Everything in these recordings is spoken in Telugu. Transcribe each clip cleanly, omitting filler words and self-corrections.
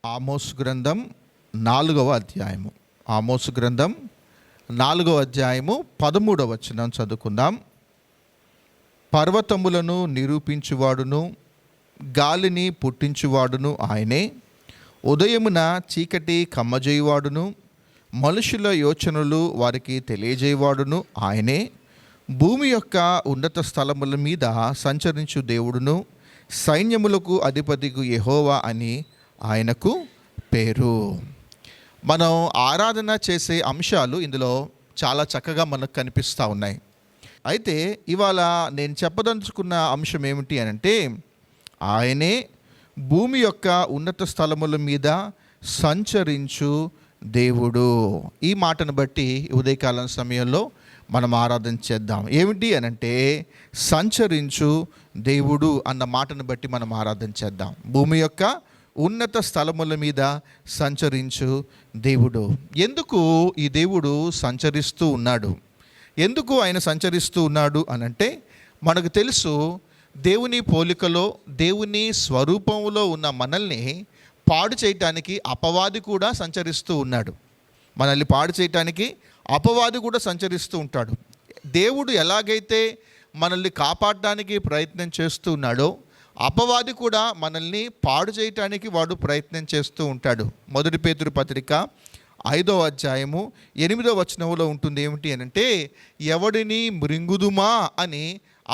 ఆమోసు గ్రంథం 4వ అధ్యాయము. ఆమోసు గ్రంథం 4వ అధ్యాయము 13వ వచనం చదువుకుందాం. పర్వతములను నిరూపించువాడును గాలిని పుట్టించువాడును ఆయనే. ఉదయమున చీకటి కమ్మజేయువాడును మనుషుల యోచనలు వారికి తెలియజేయవాడును ఆయనే. భూమి యొక్క ఉన్నత స్థలముల మీద సంచరించు దేవుడును సైన్యములకు అధిపతికు యెహోవా అని ఆయనకు పేరు. మనం ఆరాధన చేసే అంశాలు ఇందులో చాలా చక్కగా మనకు కనిపిస్తూ ఉన్నాయి. అయితే ఇవాళ నేను చెప్పదలుచుకున్న అంశం ఏమిటి అని అంటే, ఆయనే భూమి యొక్క ఉన్నత స్థలముల మీద సంచరించు దేవుడు. ఈ మాటను బట్టి ఉదయకాలం సమయంలో మనం ఆరాధన చేద్దాం. ఏమిటి అని అంటే, సంచరించు దేవుడు అన్న మాటను బట్టి మనం ఆరాధన చేద్దాం. భూమి యొక్క ఉన్నత స్థలముల మీద సంచరించు దేవుడు. ఎందుకు ఈ దేవుడు సంచరిస్తూ ఉన్నాడు? ఎందుకు ఆయన సంచరిస్తూ ఉన్నాడు అని అంటే, మనకు తెలుసు దేవుని పోలికలో దేవుని స్వరూపంలో ఉన్న మనల్ని పాడు చేయటానికి అపవాది కూడా సంచరిస్తూ ఉన్నాడు. మనల్ని పాడు చేయటానికి అపవాది కూడా సంచరిస్తూ ఉంటాడు. దేవుడు ఎలాగైతే మనల్ని కాపాడడానికి ప్రయత్నం చేస్తూ ఉన్నాడో, అపవాది కూడా మనల్ని పాడు చేయటానికి వాడు ప్రయత్నం చేస్తూ ఉంటాడు. 1 పేతురు పత్రిక 5వ అధ్యాయము 8వ వచనంలో ఉంటుంది. ఏమిటి అని అంటే, ఎవడిని మృంగుదుమా అని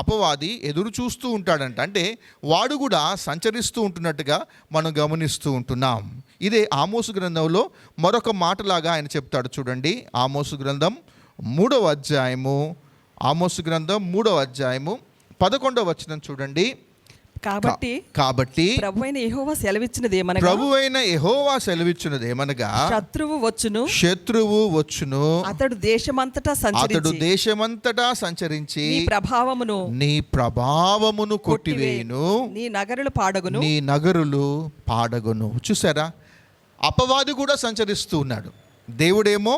అపవాది ఎదురు చూస్తూ ఉంటాడంట. అంటే వాడు కూడా సంచరిస్తూ ఉంటున్నట్టుగా మనం గమనిస్తూ ఉంటున్నాం. ఇదే ఆమోసు గ్రంథంలో మరొక మాటలాగా ఆయన చెప్తాడు. చూడండి, ఆమోసు గ్రంథం 3వ అధ్యాయము 11వ వచనం చూడండి. కాబట్టి ప్రభువైన యెహోవా సెలవిచ్చినదేమనగా శత్రువు వచ్చును అతడు దేశమంతటా సంచరించి నీ ప్రభావమును కొట్టివేయును, నీ నగరులు పాడగును. చూసారా, అపవాది కూడా సంచరిస్తూ ఉన్నాడు. దేవుడేమో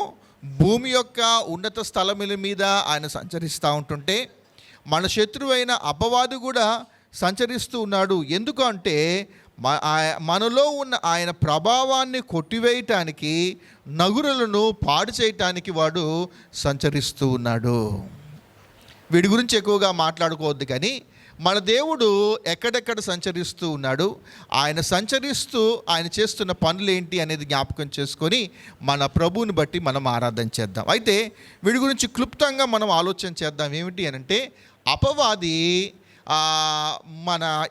భూమి యొక్క ఉన్నత స్థలముల మీద ఆయన సంచరిస్తూ ఉంటుంటే, మన శత్రువైన అపవాది కూడా సంచరిస్తూ ఉన్నాడు. ఎందుకు అంటే, మనలో ఉన్న ఆయన ప్రభావాన్ని కొట్టివేయటానికి, నగరులను పాడు చేయటానికి వాడు సంచరిస్తూ ఉన్నాడు. వీడి గురించి ఎక్కువగా మాట్లాడుకోవద్దు, కానీ మన దేవుడు ఎక్కడెక్కడ సంచరిస్తూ ఉన్నాడు, ఆయన సంచరిస్తూ ఆయన చేస్తున్న పనులు ఏంటి అనేది జ్ఞాపకం చేసుకొని మన ప్రభువుని బట్టి మనం ఆరాధన చేద్దాం. అయితే వీడి గురించి క్లుప్తంగా మనం ఆలోచన చేద్దాం. ఏమిటి అని అంటే, అపవాది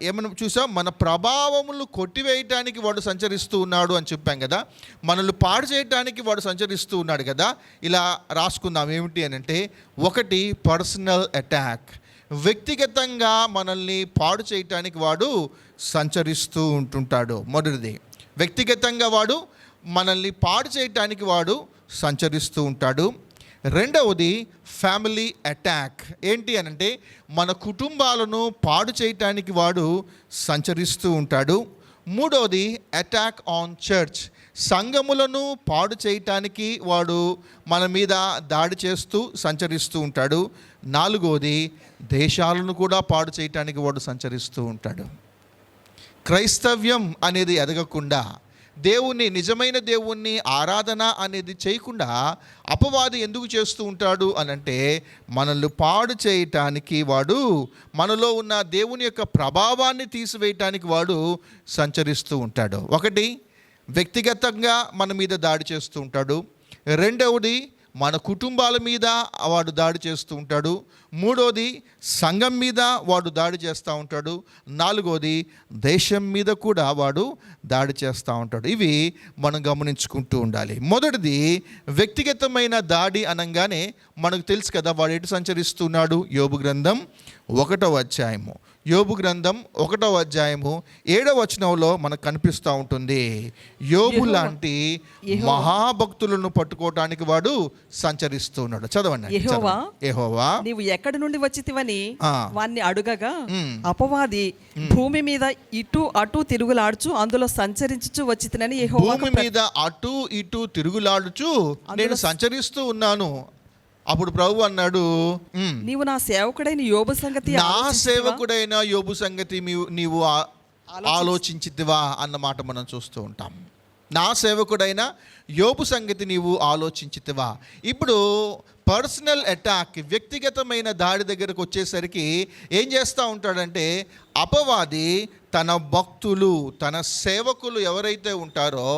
ఏమైనా చూసాం, మన ప్రభావములు కొట్టివేయటానికి వాడు సంచరిస్తూ ఉన్నాడు అని చెప్పాం కదా, మనల్ని పాడు చేయటానికి వాడు సంచరిస్తూ ఉన్నాడు కదా. ఇలా రాసుకుందాం. ఏమిటి అని అంటే, 1 పర్సనల్ అటాక్, వ్యక్తిగతంగా మనల్ని పాడు చేయటానికి వాడు సంచరిస్తూ ఉంటుంటాడు. మొదటిది, వ్యక్తిగతంగా వాడు మనల్ని పాడు చేయటానికి వాడు సంచరిస్తూ ఉంటాడు. రెండవది, ఫ్యామిలీ అటాక్. ఏంటి అని అంటే, మన కుటుంబాలను పాడు చేయటానికి వాడు సంచరిస్తూ ఉంటాడు. మూడవది, అటాక్ ఆన్ చర్చ్, సంఘములను పాడు చేయటానికి వాడు మన మీద దాడి చేస్తూ సంచరిస్తూ ఉంటాడు. నాలుగవది, దేశాలను కూడా పాడు చేయటానికి వాడు సంచరిస్తూ ఉంటాడు. క్రైస్తవ్యం అనేది ఎదగకుండా, నిజమైన దేవుణ్ణి ఆరాధన అనేది చేయకుండా అపవాది ఎందుకు చేస్తూ ఉంటాడు అని అంటే, మనల్ని పాడు చేయటానికి వాడు, మనలో ఉన్న దేవుని యొక్క ప్రభావాన్ని తీసివేయటానికి వాడు సంచరిస్తూ ఉంటాడు. 1, వ్యక్తిగతంగా మన మీద దాడి చేస్తూ ఉంటాడు. రెండవది, మన కుటుంబాల మీద వాడు దాడి చేస్తూ ఉంటాడు. మూడవది, సంఘం మీద వాడు దాడి చేస్తూ ఉంటాడు. నాలుగవది, దేశం మీద కూడా వాడు దాడి చేస్తూ ఉంటాడు. ఇవి మనం గమనించుకుంటూ ఉండాలి. మొదటిది, వ్యక్తిగతమైన దాడి అనగానే మనకు తెలుసు కదా, వాడు ఎటు సంచరిస్తున్నాడు. యోబు గ్రంథం 1వ అధ్యాయము 7వ వచనంలో మనకు కనిపిస్తూ ఉంటుంది. యోబు లాంటి మహాభక్తులను పట్టుకోవటానికి వాడు సంచరిస్తూ ఉన్నాడు. చదవండి. యెహోవా నీవు ఎక్కడి నుండి వచ్చితివని వాణ్ణి అడుగగా, అపవాది భూమి మీద ఇటు అటు తిరుగులాడుచు అందులో సంచరించుచు వచ్చితినని యెహోవా, భూమి మీద అటు ఇటు తిరుగులాడుచు నేను సంచరిస్తూ ఉన్నాను. అప్పుడు ప్రభు అన్నాడు, నీవు నా సేవకుడైన యోబు సంగతి నీవు ఆలోచించితివా అన్న మాట మనం చూస్తూ ఉంటాం. నా సేవకుడైన యోబు సంగతి నీవు ఆలోచించితివా. ఇప్పుడు పర్సనల్ అటాక్, వ్యక్తిగతమైన దాడి దగ్గరకు వచ్చేసరికి ఏం చేస్తూ ఉంటాడంటే అపవాది తన భక్తులు, తన సేవకులు ఎవరైతే ఉంటారో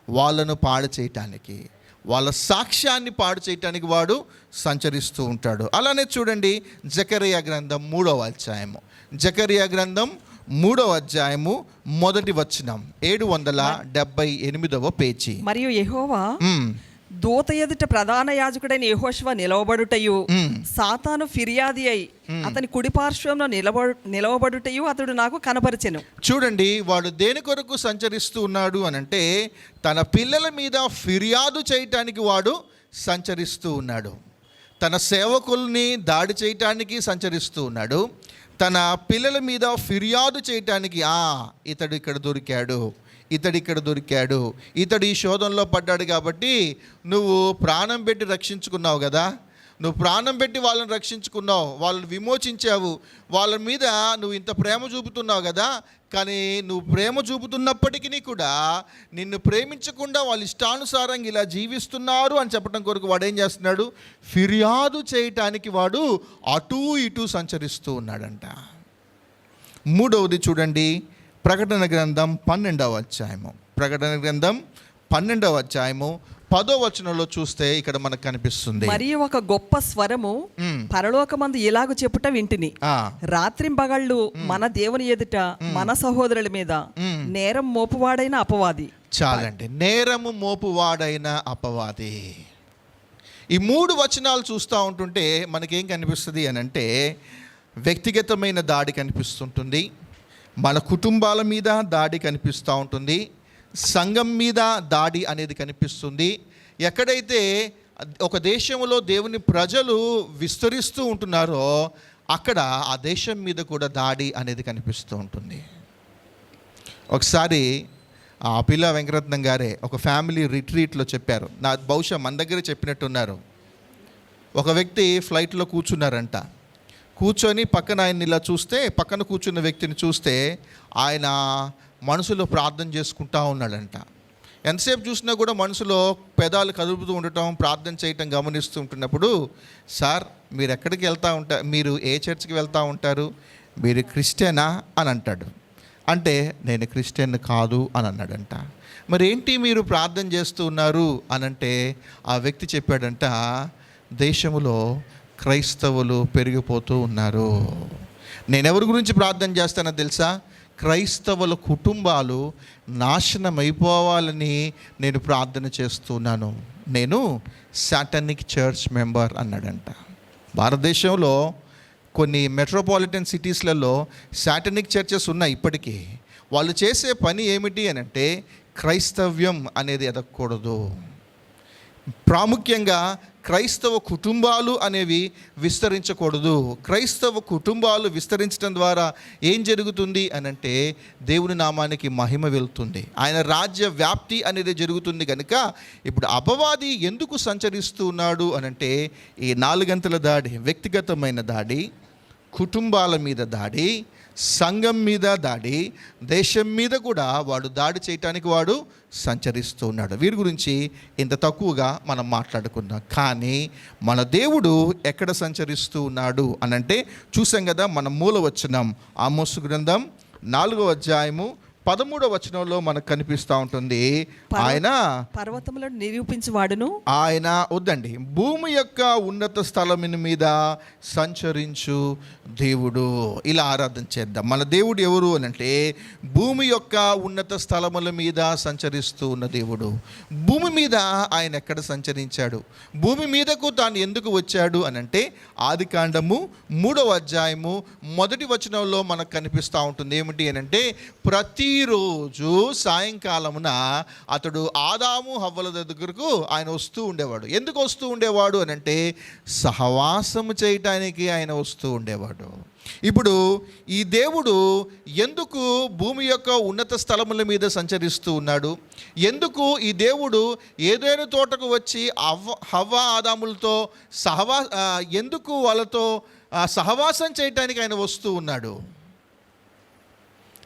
వాళ్ళను పాడు చేయటానికి, వాళ్ళ సాక్ష్యాన్ని పాడు చేయటానికి వాడు సంచరిస్తూ ఉంటాడు. అలానే చూడండి జకరియా గ్రంథం 3వ అధ్యాయము, జకరియా గ్రంథం 3వ అధ్యాయము 1వ వచనం, 778వ పేజీ. మరియు యెహోవా దూత ఎదుట ప్రధాన యాజకుడైన యెహోషువ నిలవబడుటయు, సాతాను ఫిర్యాది అయి అతని కుడి పార్శ్వంలో నిలవబడుటయు అతడు నాకు కనపరిచెను. చూడండి, వాడు దేని కొరకు సంచరిస్తూ ఉన్నాడు అనంటే తన పిల్లల మీద ఫిర్యాదు చేయటానికి వాడు సంచరిస్తూ ఉన్నాడు. తన సేవకుల్ని దాడి చేయటానికి సంచరిస్తూ ఉన్నాడు. తన పిల్లల మీద ఫిర్యాదు చేయటానికి, ఇతడు ఇక్కడ దొరికాడు, ఇతడు ఇక్కడ దొరికాడు, ఇతడు ఈ శోధనలో పడ్డాడు కాబట్టి నువ్వు ప్రాణం పెట్టి రక్షించుకున్నావు కదా, నువ్వు ప్రాణం పెట్టి వాళ్ళని రక్షించుకున్నావు, వాళ్ళని విమోచించావు, వాళ్ళ మీద నువ్వు ఇంత ప్రేమ చూపుతున్నావు కదా, కానీ నువ్వు ప్రేమ చూపుతున్నప్పటికీ కూడా నిన్ను ప్రేమించకుండా వాళ్ళ ఇష్టానుసారంగా ఇలా జీవిస్తున్నారు అని చెప్పడం కొరకు వాడు ఏం చేస్తున్నాడు, ఫిర్యాదు చేయటానికి వాడు అటూ ఇటూ సంచరిస్తూ ఉన్నాడంట. 3వది చూడండి, ప్రకటన గ్రంథం 12వ అధ్యాయము, ప్రకటన గ్రంథం 12వ అధ్యాయము 10వ వచనంలో చూస్తే ఇక్కడ మనకు కనిపిస్తుంది, మరియు ఒక గొప్ప స్వరము పరలోకమందు ఇలాగ చెప్పుట వింటిని, రాత్రింబగళ్ళు మన దేవుని ఎదుట మన సహోదరుల మీద నేరం మోపువాడైన అపవాది. చాలండి, నేరము మోపువాడైన అపవాది. ఈ 3 వచనాలు చూస్తూ ఉంటుంటే మనకేం కనిపిస్తుంది అని అంటే వ్యక్తిగతమైన దాడి కనిపిస్తుంటుంది, మన కుటుంబాల మీద దాడి కనిపిస్తూ ఉంటుంది, సంఘం మీద దాడి అనేది కనిపిస్తుంది. ఎక్కడైతే ఒక దేశంలో దేవుని ప్రజలు విస్తరిస్తూ ఉంటున్నారో అక్కడ ఆ దేశం మీద కూడా దాడి అనేది కనిపిస్తూ ఉంటుంది. ఒకసారి పిల్ల వెంకరత్నం గారే ఒక ఫ్యామిలీ రిట్రీట్లో చెప్పారు, బహుశా మన దగ్గర చెప్పినట్టున్నారు. ఒక వ్యక్తి ఫ్లైట్లో కూర్చున్నారంట, కూర్చొని పక్కన ఆయన ఇలా చూస్తే, పక్కన కూర్చున్న వ్యక్తిని చూస్తే ఆయన మనసులో ప్రార్థన చేసుకుంటూ ఉన్నాడంట. ఎంతసేపు చూసినా కూడా మనసులో పెదాలు కదుపుతూ ఉండటం, ప్రార్థన చేయటం గమనిస్తూ ఉంటున్నప్పుడు, సార్ మీరు ఎక్కడికి వెళ్తూ ఉంటారు, మీరు ఏ చర్చ్కి వెళ్తూ ఉంటారు, మీరు క్రిస్టియనా అని అంటాడు. అంటే నేను క్రిస్టియన్ కాదు అని అన్నాడంట. మరి ఏంటి మీరు ప్రార్థన చేస్తూ ఉన్నారు అని అంటే ఆ వ్యక్తి చెప్పాడంట, దేశంలో క్రైస్తవులు పెరిగిపోతూ ఉన్నారు. నేను ఎవరి గురించి ప్రార్థన చేస్తానో తెలుసా, క్రైస్తవుల కుటుంబాలు నాశనం అయిపోవాలని నేను ప్రార్థన చేస్తున్నాను, నేను సాటనిక్ చర్చ్ మెంబర్ అన్నాడంట. భారతదేశంలో కొన్ని మెట్రోపాలిటన్ సిటీస్లలో సాటనిక్ చర్చెస్ ఉన్నాయి ఇప్పటికీ. వాళ్ళు చేసే పని ఏమిటి అని అంటే క్రైస్తవ్యం అనేది ఎదగకూడదు, ప్రాముఖ్యంగా క్రైస్తవ కుటుంబాలు అనేవి విస్తరించకూడదు. క్రైస్తవ కుటుంబాలు విస్తరించడం ద్వారా ఏం జరుగుతుంది అని అంటే దేవుని నామానికి మహిమ వెళ్తుంది, ఆయన రాజ్య వ్యాప్తి అనేది జరుగుతుంది. కనుక ఇప్పుడు అపవాది ఎందుకు సంచరిస్తూ ఉన్నాడు అని అంటే ఈ 4 గంటల దాడి, వ్యక్తిగతమైన దాడి, కుటుంబాల మీద దాడి, సంఘం మీద దాడి, దేశం మీద కూడా వాడు దాడి చేయటానికి వాడు సంచరిస్తూ ఉన్నాడు. వీరి గురించి ఇంత తక్కువగా మనం మాట్లాడుకుందాం. కానీ మన దేవుడు ఎక్కడ సంచరిస్తూ ఉన్నాడు అనంటే చూసాం కదా, మన మూల వచనం ఆమోసు గ్రంథం 4వ అధ్యాయము 13వ వచనంలో మనకు కనిపిస్తూ ఉంటుంది, ఆయన పర్వతములను నిరూపించువాడును, ఆయన వద్దండి భూమి యొక్క ఉన్నత స్థలముని మీద సంచరించు దేవుడు. ఇలా ఆరాధన చేద్దాం. మన దేవుడు ఎవరు అని అంటే భూమి యొక్క ఉన్నత స్థలముల మీద సంచరిస్తూ ఉన్న దేవుడు. భూమి మీద ఆయన ఎక్కడ సంచరించాడు, భూమి మీదకు తాను ఎందుకు వచ్చాడు అని అంటే ఆదికాండము 3వ అధ్యాయము 1వ వచనంలో మనకు కనిపిస్తూ ఉంటుంది. ఏమిటి అని అంటే ప్రతిరోజు సాయంకాలమున అతడు ఆదాము హవ్వల దగ్గరకు ఆయన వస్తూ ఉండేవాడు. ఎందుకు వస్తూ ఉండేవాడు అని అంటే సహవాసము చేయటానికి ఆయన వస్తూ ఉండేవాడు. ఇప్పుడు ఈ దేవుడు ఎందుకు భూమి యొక్క ఉన్నత స్థలముల మీద సంచరిస్తూ ఉన్నాడు, ఎందుకు ఈ దేవుడు ఏదైనా తోటకు వచ్చి హవ్వ ఆదాములతో ఎందుకు వాళ్ళతో సహవాసం చేయటానికి ఆయన వస్తూ ఉన్నాడు,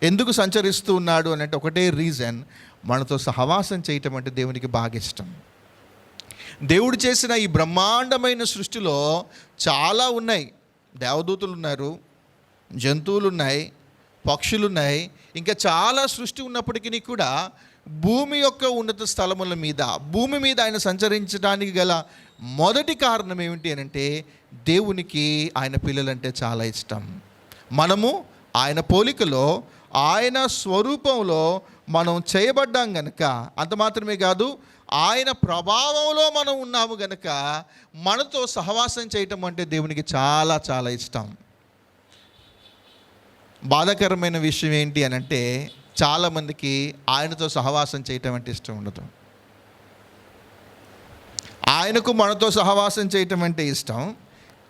ఎందుకు సంచరిస్తూ ఉన్నాడు అని అంటే ఒకటే రీజన్, మనతో సహవాసం చేయటం అంటే దేవునికి బాగా ఇష్టం. దేవుడు చేసిన ఈ బ్రహ్మాండమైన సృష్టిలో చాలా ఉన్నాయి. దేవదూతలు ఉన్నారు, జంతువులు ఉన్నాయి, పక్షులు ఉన్నాయి, ఇంకా చాలా సృష్టి ఉన్నప్పటికీ కూడా భూమి యొక్క ఉన్నత స్థలముల మీద, భూమి మీద ఆయన సంచరించడానికి గల మొదటి కారణం ఏమిటి అని అంటే దేవునికి ఆయన పిల్లలంటే చాలా ఇష్టం. మనము ఆయన పోలికలో, ఆయన స్వరూపంలో మనం చేయబడ్డాం గనుక, అంత మాత్రమే కాదు ఆయన ప్రభావంలో మనం ఉన్నాము గనుక మనతో సహవాసం చేయటం అంటే దేవునికి చాలా చాలా ఇష్టం. బాధాకరమైన విషయం ఏంటి అని అంటే చాలామందికి ఆయనతో సహవాసం చేయటం అంటే ఇష్టం ఉండదు. ఆయనకు మనతో సహవాసం చేయటం అంటే ఇష్టం,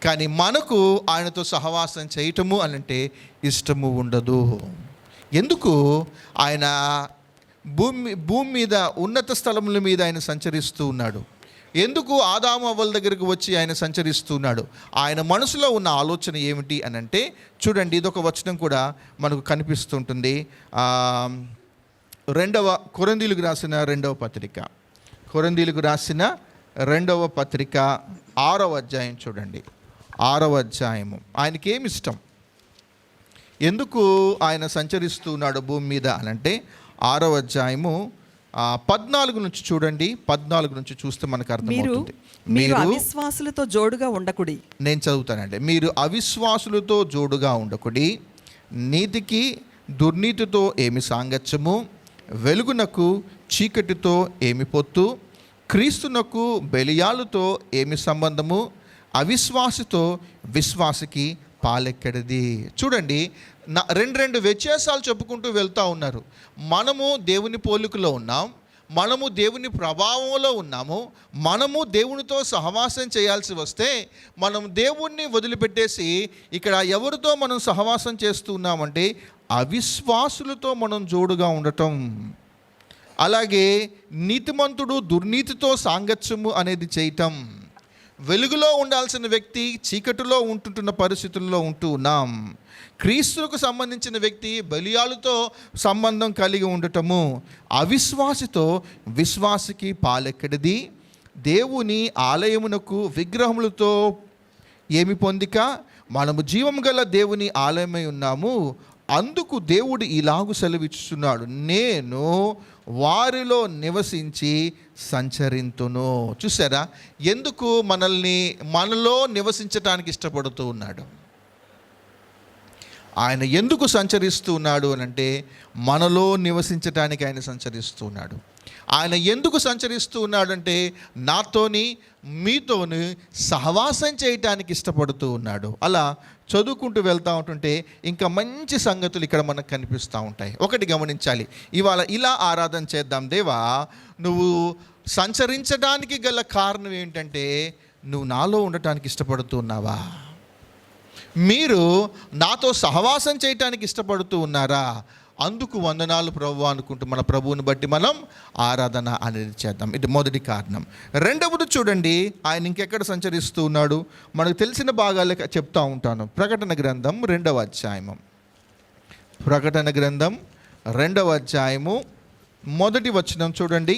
కానీ మనకు ఆయనతో సహవాసం చేయటము అని అంటే ఇష్టము ఉండదు. ఎందుకు? ఆయన భూమి మీద ఉన్నత స్థలముల మీద ఆయన సంచరిస్తూ ఉన్నాడు. ఎందుకు ఆదాము అవ్వల దగ్గరకు వచ్చి ఆయన సంచరిస్తున్నాడు? ఆయన మనసులో ఉన్న ఆలోచన ఏమిటి అని అంటే చూడండి, ఇదొక వచనం కూడా మనకు కనిపిస్తుంటుంది. కొరింథీయులకు రాసిన రెండవ పత్రిక, కొరింథీయులకు రాసిన రెండవ పత్రిక 6వ అధ్యాయం చూడండి. 6వ అధ్యాయము. ఆయనకేమి ఇష్టం? ఎందుకు ఆయన సంచరిస్తున్నాడు భూమి మీద అనంటే 6వ అధ్యాయము 14 నుంచి చూడండి. 14 నుంచి చూస్తే మనకు అర్థమవుతుంది. మీరు అవిశ్వాసులతో జోడుగా ఉండకుడి. నేను చదువుతానండి. మీరు అవిశ్వాసులతో జోడుగా ఉండకుడి, నీతికి దుర్నీతితో ఏమి సాంగత్యము, వెలుగునకు చీకటితో ఏమి పొత్తు, క్రీస్తునకు బెలియాలుతో ఏమి సంబంధము, అవిశ్వాసితో విశ్వాసికి పాలెక్కడిది. చూడండి, రెండు వ్యత్యాసాలు చెప్పుకుంటూ వెళ్తూ ఉన్నారు. మనము దేవుని పోలికలో ఉన్నాం, మనము దేవుని ప్రభావంలో ఉన్నాము. మనము దేవునితో సహవాసం చేయాల్సి వస్తే మనం దేవుణ్ణి వదిలిపెట్టేసి ఇక్కడ ఎవరితో మనం సహవాసం చేస్తూ ఉన్నామంటే అవిశ్వాసులతో మనం జోడుగా ఉండటం. అలాగే నీతిమంతుడు దుర్నీతితో సాంగత్యము అనేది చేయటం. వెలుగులో ఉండాల్సిన వ్యక్తి చీకటిలో ఉంటున్న పరిస్థితుల్లో ఉంటూ ఉన్నాం. క్రీస్తుకు సంబంధించిన వ్యక్తి బలియాలతో సంబంధం కలిగి ఉండటము. అవిశ్వాసితో విశ్వాసికి పాలెక్కడిది. దేవుని ఆలయమునకు విగ్రహములతో ఏమి పొందిక, మనము జీవం గల దేవుని ఆలయమై ఉన్నాము. అందుకు దేవుడు ఇలాగు సెలవిస్తున్నాడు, నేను వారిలో నివసించి సంచరింతును. చూసారా, ఎందుకు మనలో నివసించటానికి ఇష్టపడుతూ ఉన్నాడు? ఆయన ఎందుకు సంచరిస్తూ ఉన్నాడు అని అంటే మనలో నివసించటానికి ఆయన సంచరిస్తూ ఉన్నాడు. ఆయన ఎందుకు సంచరిస్తూ ఉన్నాడంటే నాతోని మీతోని సహవాసం చేయటానికి ఇష్టపడుతూ ఉన్నాడు. అలా చదువుకుంటూ వెళ్తూ ఉంటుంటే ఇంకా మంచి సంగతులు ఇక్కడ మనకు కనిపిస్తూ ఉంటాయి. ఒకటి గమనించాలి, ఇవాళ ఇలా ఆరాధన చేద్దాం. దేవా, నువ్వు సంచరించడానికి గల కారణం ఏంటంటే నువ్వు నాలో ఉండటానికి ఇష్టపడుతూ ఉన్నావా? మీరు నాతో సహవాసం చేయటానికి ఇష్టపడుతూ ఉన్నారా? అందుకు వందనాలు ప్రభువా అనుకుంటూ మన ప్రభువుని బట్టి మనం ఆరాధన అనేది చేద్దాం. ఇది మొదటి కారణం. రెండవది చూడండి, ఆయన ఇంకెక్కడ సంచరిస్తూ ఉన్నాడు? మనకు తెలిసిన భాగాలే చెప్తా ఉంటాను. ప్రకటన గ్రంథం 2వ అధ్యాయము. ప్రకటన గ్రంథం 2వ అధ్యాయము 1వ వచనం చూడండి.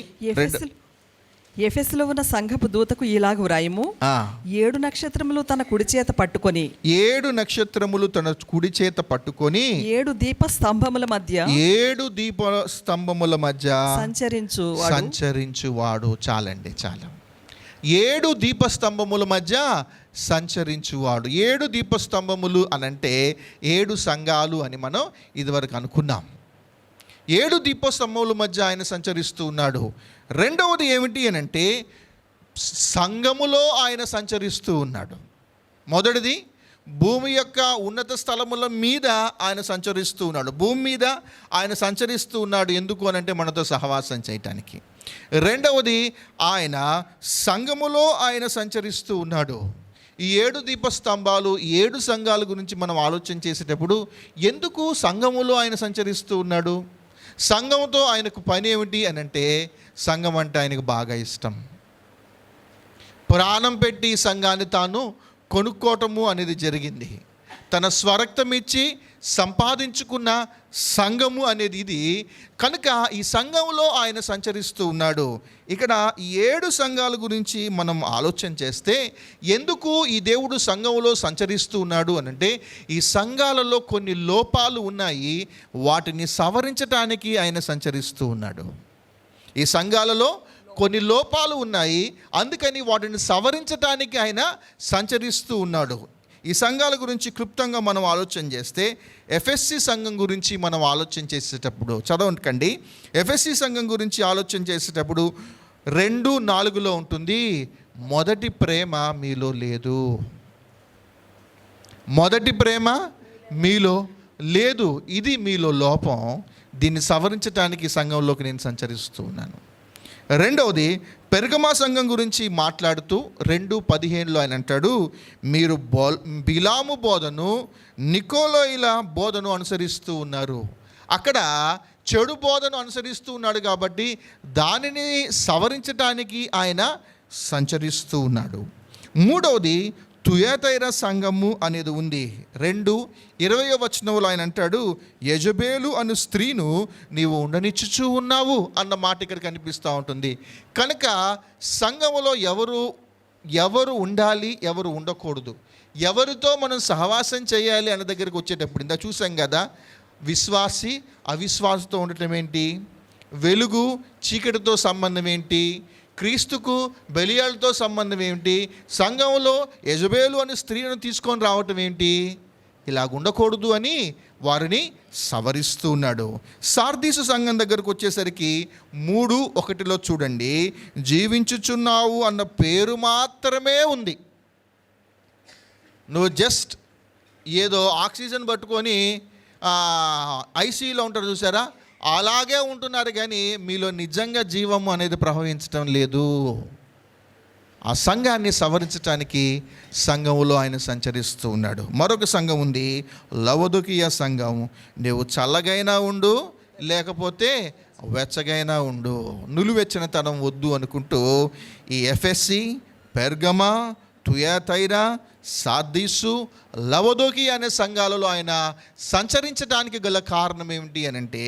ఎఫెసులో ఉన్న సంఘపు దూతకు ఇలాగ వ్రాయము, 7 నక్షత్రములు తన కుడి చేత పట్టుకొని 7 నక్షత్రములు తన కుడి చేత పట్టుకొని 7 దీపస్తంభముల మధ్య 7 దీపస్తంభముల మధ్య సంచరించువాడు. చాలండి, చాలా. 7 దీపస్తంభముల మధ్య సంచరించువాడు. 7 దీపస్తంభములు అనంటే 7 సంఘాలు అని మనం ఇదివరకు అనుకున్నాం. 7 దీపస్తంభముల మధ్య ఆయన సంచరిస్తూ ఉన్నాడు. రెండవది ఏమిటి అని అంటే సంఘములో ఆయన సంచరిస్తూ ఉన్నాడు. మొదటిది భూమి యొక్క ఉన్నత స్థలముల మీద ఆయన సంచరిస్తూ ఉన్నాడు. భూమి మీద ఆయన సంచరిస్తూ ఉన్నాడు. ఎందుకు అనంటే మనతో సహవాసం చేయటానికి. రెండవది ఆయన సంఘములో ఆయన సంచరిస్తూ ఉన్నాడు. ఈ 7 దీపస్తంభాలు 7 సంఘాల గురించి మనం ఆలోచన చేసేటప్పుడు ఎందుకు సంఘములో ఆయన సంచరిస్తూ ఉన్నాడు? సంఘంతో ఆయనకు పని ఏమిటి అని అంటే సంఘం అంటే ఆయనకు బాగా ఇష్టం. ప్రాణం పెట్టి సంఘాన్ని తాను కొనుక్కోవటము అనేది జరిగింది. తన స్వరక్తం ఇచ్చి సంపాదించుకున్న సంఘము అనేది ఇది. కనుక ఈ సంఘంలో ఆయన సంచరిస్తూ ఉన్నాడు. ఇక్కడ 7 సంఘాల గురించి మనం ఆలోచన చేస్తే ఎందుకు ఈ దేవుడు సంఘంలో సంచరిస్తూ ఉన్నాడు అనంటే, ఈ సంఘాలలో కొన్ని లోపాలు ఉన్నాయి, వాటిని సవరించటానికి ఆయన సంచరిస్తూ ఉన్నాడు. ఈ సంఘాలలో కొన్ని లోపాలు ఉన్నాయి, అందుకని వాటిని సవరించటానికి ఆయన సంచరిస్తూ ఉన్నాడు. ఈ సంఘాల గురించి క్లుప్తంగా మనం ఆలోచన చేస్తే, ఎఫ్ఎస్సి సంఘం గురించి మనం ఆలోచన చేసేటప్పుడు చదవండి. ఎఫ్ఎస్సి సంఘం గురించి ఆలోచన చేసేటప్పుడు 2:4 ఉంటుంది, మొదటి ప్రేమ మీలో లేదు. మొదటి ప్రేమ మీలో లేదు, ఇది మీలో లోపం. దీన్ని సవరించడానికి సంఘంలోకి నేను సంచరిస్తూ ఉన్నాను. రెండవది, పెర్గమా సంఘం గురించి మాట్లాడుతూ 2:15 ఆయన అంటాడు, మీరు బిలాము బోధను, నికోలాయిల బోధను అనుసరిస్తూ ఉన్నారు. అక్కడ చెడు బోధను అనుసరిస్తూ ఉన్నాడు కాబట్టి దానిని సవరించడానికి ఆయన సంచరిస్తూ ఉన్నాడు. మూడవది, తుయతైర సంఘము అనేది ఉంది. 2:20 ఆయన అంటాడు, యెజబేలు అను స్త్రీను నీవు ఉండనిచ్చుచూ ఉన్నావు అన్న మాట ఇక్కడ కనిపిస్తూ ఉంటుంది. కనుక సంఘములో ఎవరు ఉండాలి, ఎవరు ఉండకూడదు, ఎవరితో మనం సహవాసం చేయాలి అన్న దగ్గరికి వచ్చేటప్పుడు ఇందా చూసాం కదా, విశ్వాసి అవిశ్వాసతో ఉండటం ఏంటి, వెలుగు చీకటితో సంబంధం ఏంటి, క్రీస్తుకు బెలియాలతో సంబంధం ఏమిటి, సంఘంలో యెజబేలు అనే స్త్రీలను తీసుకొని రావటం ఏంటి, ఇలాగ ఉండకూడదు అని వారిని సవరిస్తూ ఉన్నాడు. సార్దీసు సంఘం దగ్గరకు వచ్చేసరికి 3:1 చూడండి, జీవించుచున్నావు అన్న పేరు మాత్రమే ఉంది. నువ్వు జస్ట్ ఏదో ఆక్సిజన్ పట్టుకొని ఐసీయూలో ఉంటారు చూసారా, అలాగే ఉంటున్నారు, కానీ మీలో నిజంగా జీవము అనేది ప్రవహించటం లేదు. ఆ సంఘాన్ని సవరించడానికి సంఘంలో ఆయన సంచరిస్తూ ఉన్నాడు. మరొక సంఘం ఉంది, లవొదికీయ సంఘం. నువ్వు చల్లగైనా ఉండు, లేకపోతే వెచ్చగైనా ఉండు, నులివెచ్చనితనం వద్దు అనుకుంటూ ఈ ఎఫెస్సి, పెర్గమా, తుయతైరా, సార్దీసు, లవొదికీయ అనే సంఘాలలో ఆయన సంచరించడానికి గల కారణం ఏమిటి అని అంటే,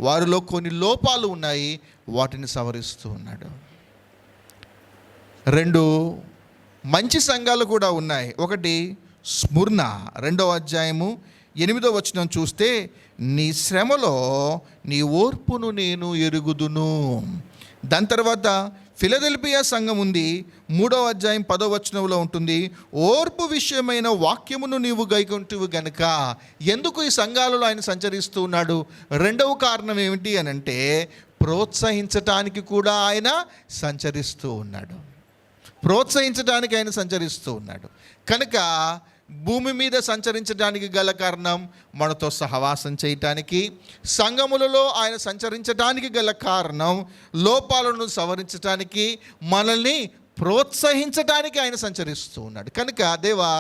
వారిలో కొన్ని లోపాలు ఉన్నాయి, వాటిని సవరిస్తూ ఉన్నాడు. 2 మంచి సంఘాలు కూడా ఉన్నాయి. ఒకటి స్ముర్న, 2:8 చూస్తే, నీ శ్రమలో నీ ఓర్పును నేను ఎరుగుదును. దాని తర్వాత ఫిలదెల్ఫియా సంఘం ఉంది, 3:10 ఉంటుంది, ఓర్పు విషయమైన వాక్యమును నీవు గైకొంటువు గనుక. ఎందుకు ఈ సంఘాలలో ఆయన సంచరిస్తూ ఉన్నాడు? రెండవ కారణం ఏమిటి అని అంటే, ప్రోత్సహించటానికి కూడా ఆయన సంచరిస్తూ ఉన్నాడు. ప్రోత్సహించడానికి ఆయన సంచరిస్తూ ఉన్నాడు. కనుక భూమి మీద సంచరించడానికి గల కారణం మనతో సహవాసం చేయటానికి, సంఘములలో ఆయన సంచరించడానికి గల కారణం లోపాలను సవరించడానికి, మనల్ని ప్రోత్సహించడానికి ఆయన సంచరిస్తూ ఉన్నాడు. కనుక దేవా,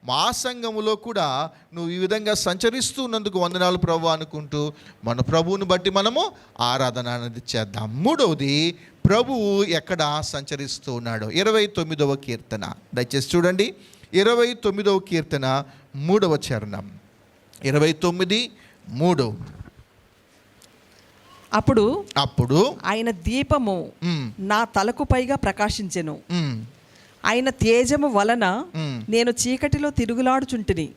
మా సంఘములో కూడా నువ్వు ఈ విధంగా సంచరిస్తున్నందుకు వందనాలు ప్రభు అనుకుంటూ మన ప్రభువుని బట్టి మనము ఆరాధన అనేది చేద్దాం. మూడవది, ప్రభువు ఎక్కడ సంచరిస్తూ ఉన్నాడు? 29వ కీర్తన దయచేసి చూడండి. 29వ కీర్తన 3వ చరణం. 29:3. అప్పుడు ఆయన దీపము నా తలకు పైగా ప్రకాశించెను, ఆయన తేజము వలన నేను చీకటిలో తిరుగులాడుచుంటిని.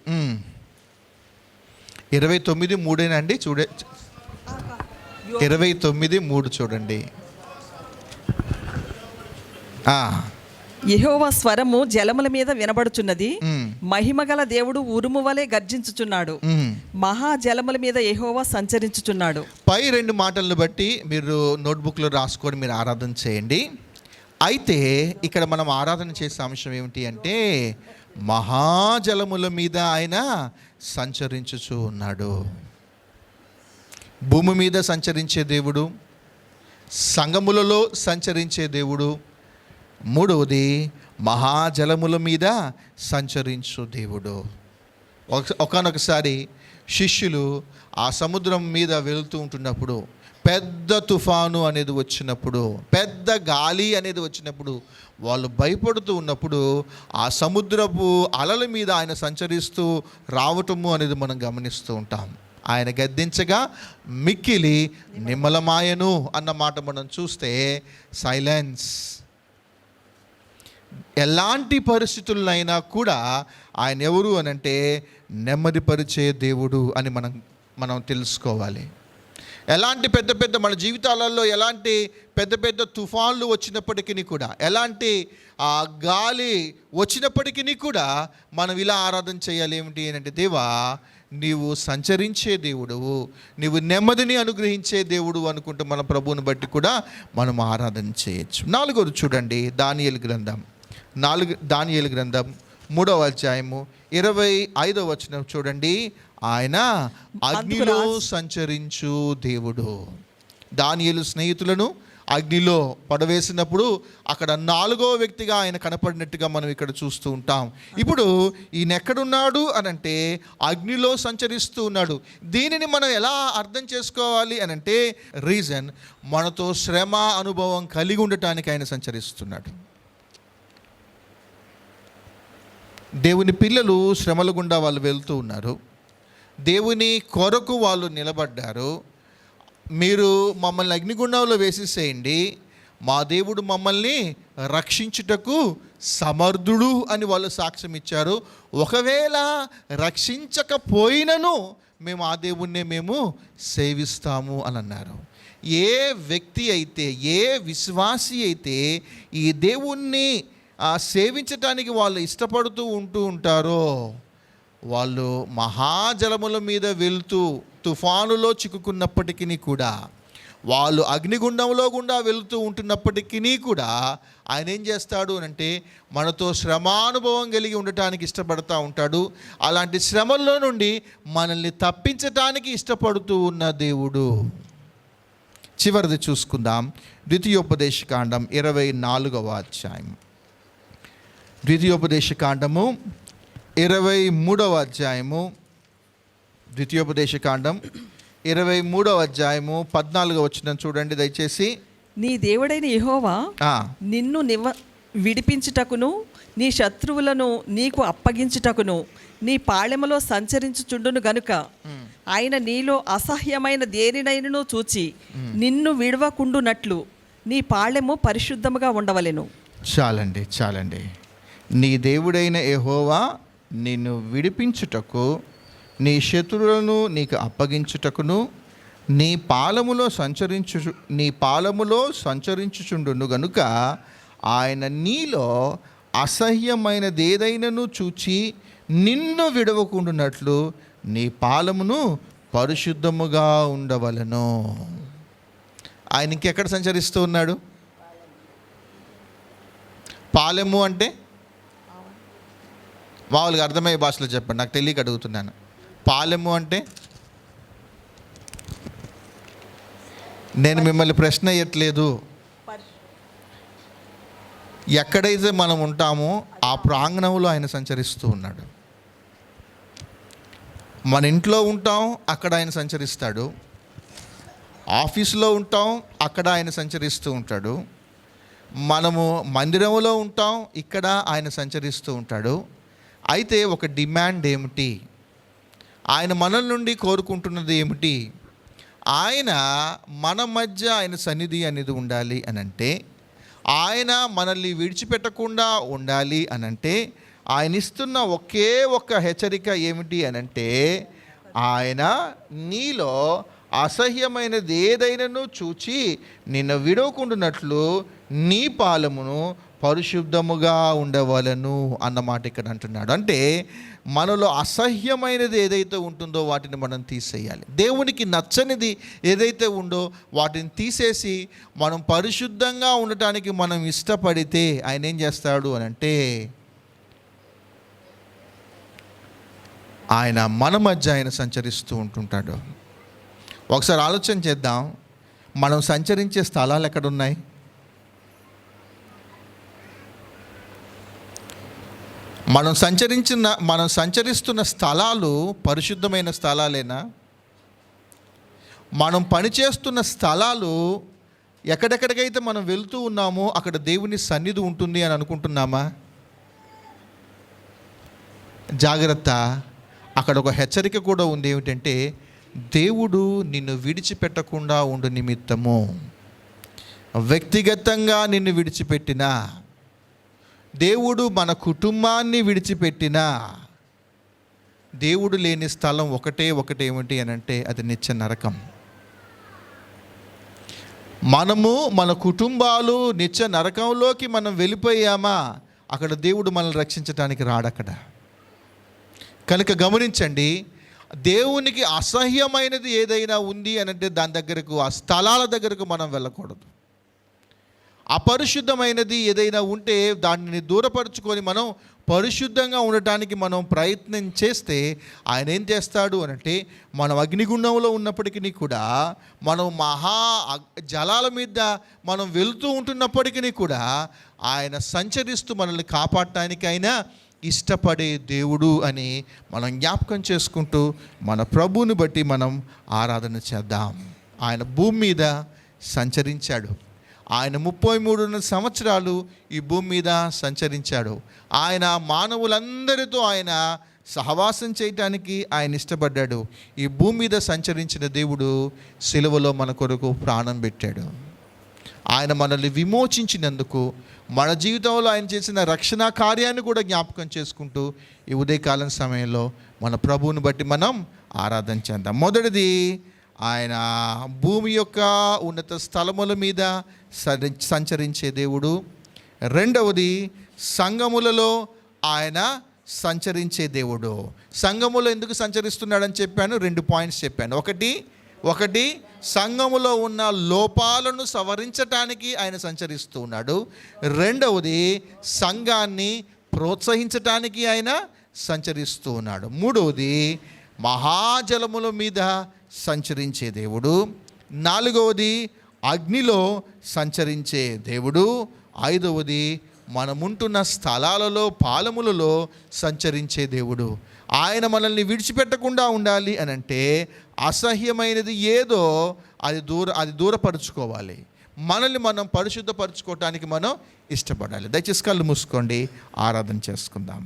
29:3 అండి, 29:3 చూడండి. యెహోవా స్వరము జలముల మీద వినబడుచున్నది, మహిమగల దేవుడు ఉరుము వలె గర్జించుచున్నాడు, మహాజలముల మీద యెహోవా సంచరించుచున్నాడు. పై 2 మాటలను బట్టి మీరు నోట్బుక్లో రాసుకొని మీరు ఆరాధన చేయండి. అయితే ఇక్కడ మనం ఆరాధన చేసే అంశం ఏమిటి అంటే, మహాజలముల మీద ఆయన సంచరించుచూ ఉన్నాడు. భూమి మీద సంచరించే దేవుడు, సంఘములలో సంచరించే దేవుడు. మూడవది, మహాజలముల మీద సంచరించు దేవుడు. ఒకానొకసారి శిష్యులు ఆ సముద్రం మీద వెళుతూ ఉంటున్నప్పుడు, పెద్ద తుఫాను అనేది వచ్చినప్పుడు, పెద్ద గాలి అనేది వచ్చినప్పుడు వాళ్ళు భయపడుతూ ఉన్నప్పుడు ఆ సముద్రపు అలల మీద ఆయన సంచరిస్తూ రావటము అనేది మనం గమనిస్తూ ఉంటాం. ఆయన గద్దించగా మిక్కిలి నిమ్మలమాయను అన్న మాట మనం చూస్తే సైలెన్స్. ఎలాంటి పరిస్థితులైనా కూడా ఆయన ఎవరు అనంటే నెమ్మదిపరిచే దేవుడు అని మనం తెలుసుకోవాలి. ఎలాంటి పెద్ద పెద్ద మన జీవితాలలో ఎలాంటి పెద్ద పెద్ద తుఫాన్లు వచ్చినప్పటికీ కూడా, ఎలాంటి గాలి వచ్చినప్పటికీ కూడా మనం ఇలా ఆరాధన చేయాలి. ఏమిటి అంటే, దేవా నీవు సంచరించే దేవుడువు, నీవు నెమ్మదిని అనుగ్రహించే దేవుడు అనుకుంటూ మన ప్రభువుని బట్టి కూడా మనం ఆరాధన చేయొచ్చు. 4వది చూడండి, దానియేలు గ్రంథం 3వ అధ్యాయము 25వ వచనం చూడండి. ఆయన అగ్నిలో సంచరించు దేవుడు. దానియేలు స్నేహితులను అగ్నిలో పడవేసినప్పుడు అక్కడ 4వ వ్యక్తిగా ఆయన కనపడినట్టుగా మనం ఇక్కడ చూస్తూ ఉంటాం. ఇప్పుడు ఈయన ఎక్కడున్నాడు అనంటే అగ్నిలో సంచరిస్తూ ఉన్నాడు. దీనిని మనం ఎలా అర్థం చేసుకోవాలి అనంటే, రీజన్ మనతో శ్రమ అనుభవం కలిగి ఉండటానికి ఆయన సంచరిస్తున్నాడు. దేవుని పిల్లలు శ్రమల గుండా వాళ్ళు వెళ్తూ ఉన్నారు. దేవుని కొరకు వాళ్ళు నిలబడ్డారు. మీరు మమ్మల్ని అగ్నిగుండంలో వేసేసేయండి, మా దేవుడు మమ్మల్ని రక్షించుటకు సమర్థుడు అని వాళ్ళు సాక్ష్యం ఇచ్చారు. ఒకవేళ రక్షించకపోయినను మేము ఆ దేవుణ్ణే మేము సేవిస్తాము అని అన్నారు. ఏ వ్యక్తి అయితే, ఏ విశ్వాసి అయితే ఈ దేవుణ్ణి సేవించటానికి వాళ్ళు ఇష్టపడుతూ ఉంటారో, వాళ్ళు మహాజలముల మీద వెళ్తూ తుఫానులో చిక్కుకున్నప్పటికీ కూడా, వాళ్ళు అగ్నిగుండంలో గుండా వెళుతూ ఉంటున్నప్పటికీ కూడా ఆయన ఏం చేస్తాడు అంటే మనతో శ్రమానుభవం కలిగి ఉండటానికి ఇష్టపడుతూ ఉంటాడు. అలాంటి శ్రమల్లో నుండి మనల్ని తప్పించటానికి ఇష్టపడుతూ ఉన్న దేవుడు. చివరిది చూసుకుందాం, ద్వితీయోపదేశకాండం 24వ అధ్యాయం. ద్వితీయోపదేశకాండము 23వ అధ్యాయము. ద్వితీయోపదేశకాండం 23వ అధ్యాయము 14వ వచనం చూడండి దయచేసి. నీ దేవుడైన యెహోవా నిన్ను విడిపించుటకును, నీ శత్రువులను నీకు అప్పగించుటకును నీ పాళెములో సంచరించుచుండును గనుక ఆయన నీలో అసహ్యమైన దేనినైనను చూచి నిన్ను విడవకుండునట్లు నీ పాళెము పరిశుద్ధముగా ఉండవలెను. చాలండి. నీ దేవుడైన యెహోవా నిన్ను విడిపించుటకు, నీ శత్రువులను నీకు అప్పగించుటకును నీ పాలములో సంచరించుచుండును గనుక ఆయన నీలో అసహ్యమైనదేదైనను చూచి నిన్ను విడవకుండునట్లు నీ పాలమును పరిశుద్ధముగా ఉండవలెను. ఆయన ఇంకెక్కడ సంచరిస్తూ ఉన్నాడు? పాలెము అంటే మామూలుగా అర్థమయ్యే భాషలో చెప్పండి, నాకు తెలియక అడుగుతున్నాను. పాలెము అంటే, నేను మిమ్మల్ని ప్రశ్న వేయట్లేదు, ఎక్కడైతే మనం ఉంటామో ఆ ప్రాంగణంలో ఆయన సంచరిస్తూ ఉన్నాడు. మన ఇంట్లో ఉంటాం, అక్కడ ఆయన సంచరిస్తాడు. ఆఫీసులో ఉంటాం, అక్కడ ఆయన సంచరిస్తూ ఉంటాడు. మనము మందిరంలో ఉంటాం, ఇక్కడ ఆయన సంచరిస్తూ ఉంటాడు. అయితే ఒక డిమాండ్ ఏమిటి? ఆయన మనల నుండి కోరుకుంటున్నది ఏమిటి? ఆయన మన మధ్య ఆయన సన్నిధి అనేది ఉండాలి అనంటే, ఆయన మనల్ని విడిచిపెట్టకుండా ఉండాలి అనంటే, ఆయన ఇస్తున్న ఒకే ఒక్క హెచ్చరిక ఏమిటి అనంటే, ఆయన నీలో అసహ్యమైనది ఏదైనాను చూచి నిన్ను విడవకుండునట్లు నీ పాలమును పరిశుద్ధముగా ఉండవలను అన్నమాట ఇక్కడ అంటున్నాడు. అంటే మనలో అసహ్యమైనది ఏదైతే ఉంటుందో వాటిని మనం తీసేయాలి. దేవునికి నచ్చనిది ఏదైతే ఉందో వాటిని తీసేసి మనం పరిశుద్ధంగా ఉండటానికి మనం ఇష్టపడితే ఆయన ఏం చేస్తాడు అని అంటే, ఆయన మన మధ్య ఆయన సంచరిస్తూ ఉంటుంటాడు. ఒకసారి ఆలోచన చేద్దాం, మనం సంచరించే స్థలాలు ఎక్కడున్నాయి? మనం సంచరిస్తున్న స్థలాలు పరిశుద్ధమైన స్థలాలేనా? మనం పనిచేస్తున్న స్థలాలు ఎక్కడెక్కడికైతే మనం వెళ్తూ ఉన్నామో అక్కడ దేవుని సన్నిధి ఉంటుంది అని అనుకుంటున్నామా? జాగ్రత్త, అక్కడ ఒక హెచ్చరిక కూడా ఉంది. ఏమిటంటే దేవుడు నిన్ను విడిచిపెట్టకుండా ఉండు నిమిత్తము, వ్యక్తిగతంగా నిన్ను విడిచిపెట్టినా, దేవుడు మన కుటుంబాన్ని విడిచిపెట్టినా, దేవుడు లేని స్థలం ఒకటే ఏమిటి అని అంటే అది నిత్య నరకం. మనము మన కుటుంబాలు నిత్య నరకంలోకి మనం వెళ్ళిపోయామా, అక్కడ దేవుడు మనల్ని రక్షించడానికి రాడక్కడ. కనుక గమనించండి, దేవునికి అసహ్యమైనది ఏదైనా ఉంది అని అంటే దాని దగ్గరకు, ఆ స్థలాల దగ్గరకు మనం వెళ్ళకూడదు. అపరిశుద్ధమైనది ఏదైనా ఉంటే దానిని దూరపరుచుకొని మనం పరిశుద్ధంగా ఉండటానికి మనం ప్రయత్నం చేస్తే ఆయన ఏం చేస్తాడు అనంటే, మనం అగ్నిగుండంలో ఉన్నప్పటికీ కూడా, మనం జలాల మీద మనం వెళుతూ ఉంటున్నప్పటికీ కూడా ఆయన సంచరిస్తూ మనల్ని కాపాడటానికి ఆయన ఇష్టపడే దేవుడు అని మనం జ్ఞాపకం చేసుకుంటూ మన ప్రభువుని బట్టి మనం ఆరాధన చేద్దాం. ఆయన భూమి మీద సంచరించాడు. ఆయన 33 సంవత్సరాలు ఈ భూమి మీద సంచరించాడు. ఆయన మానవులందరితో ఆయన సహవాసం చేయటానికి ఆయన ఇష్టపడ్డాడు. ఈ భూమి మీద సంచరించిన దేవుడు సిలువలో మన కొరకు ప్రాణం పెట్టాడు. ఆయన మనల్ని విమోచించినందుకు మన జీవితంలో ఆయన చేసిన రక్షణ కార్యాన్ని కూడా జ్ఞాపకం చేసుకుంటూ ఈ ఉదయకాలం సమయంలో మన ప్రభువుని బట్టి మనం ఆరాధన చేద్దాం. మొదటిది, ఆయన భూమి యొక్క ఉన్నత స్థలముల మీద సంచరించే దేవుడు. రెండవది, సంఘములలో ఆయన సంచరించే దేవుడు. సంఘములో ఎందుకు సంచరిస్తున్నాడని చెప్పాను, 2 పాయింట్స్ చెప్పాను. ఒకటి సంఘములో ఉన్న లోపాలను సవరించటానికి ఆయన సంచరిస్తూ ఉన్నాడు. రెండవది, సంఘాన్ని ప్రోత్సహించటానికి ఆయన సంచరిస్తూ ఉన్నాడు. మూడవది, మహాజలముల మీద సంచరించే దేవుడు. నాలుగవది, అగ్నిలో సంచరించే దేవుడు. ఐదవది, మనముంటున్న స్థలాలలో, పాలములలో సంచరించే దేవుడు. ఆయన మనల్ని విడిచిపెట్టకుండా ఉండాలి అని అంటే అసహ్యమైనది ఏదో అది దూరపరుచుకోవాలి. మనల్ని మనం పరిశుద్ధపరచుకోవటానికి మనం ఇష్టపడాలి. దయచేసి కళ్ళు మూసుకోండి, ఆరాధన చేసుకుందాం.